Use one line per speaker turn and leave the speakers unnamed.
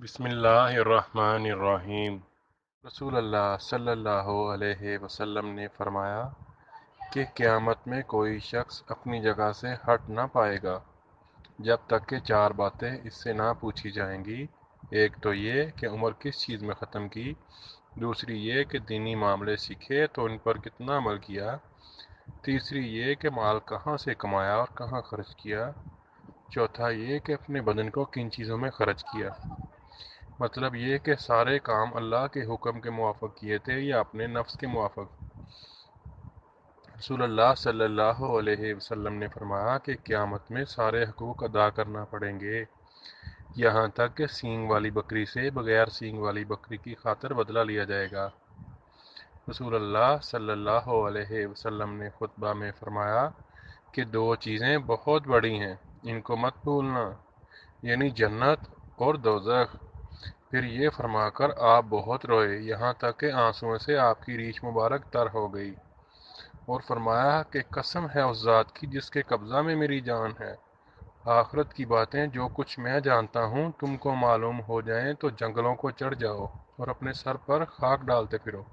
बिस्मिल्लाहिर्रहमानिर्रहीम। रसूल अल्लाह सल्लल्लाहु अलैहि वसल्लम ने फरमाया कि क़यामत में कोई शख्स अपनी जगह से हट ना पाएगा जब तक कि चार बातें इससे ना पूछी जाएंगी। एक तो ये कि उम्र किस चीज़ में ख़त्म की, दूसरी ये कि दीनी मामले सीखे तो उन पर कितना अमल किया, तीसरी ये कि माल कहाँ से कमाया और कहाँ खर्च किया, चौथा ये कि अपने बदन को किन चीज़ों में खर्च किया। मतलब ये कि सारे काम अल्लाह के हुक्म के मुवाफ़िक़ किए थे या अपने नफ्स के मुवाफ़िक़। रसूलुल्लाह सल्लल्लाहु अलैहि वसल्लम ने फरमाया कि क़यामत में सारे हकूक़ अदा करना पड़ेंगे, यहाँ तक कि सींग वाली बकरी से बग़ैर सींग वाली बकरी की खातिर बदला लिया जाएगा। रसूलुल्लाह सल्लल्लाहु अलैहि वसल्लम ने खुतबा में फरमाया कि दो चीज़ें बहुत बड़ी हैं, इनको मत भूलना, यानी जन्नत और दोज़ख। फिर ये फरमाकर आप बहुत रोए, यहाँ तक कि आंसुओं से आपकी रीछ मुबारक तर हो गई, और फरमाया कि कसम है उस ज़ात की जिसके कब्ज़ा में मेरी जान है, आखिरत की बातें जो कुछ मैं जानता हूँ तुमको मालूम हो जाएं तो जंगलों को चढ़ जाओ और अपने सर पर खाक डालते फिरो।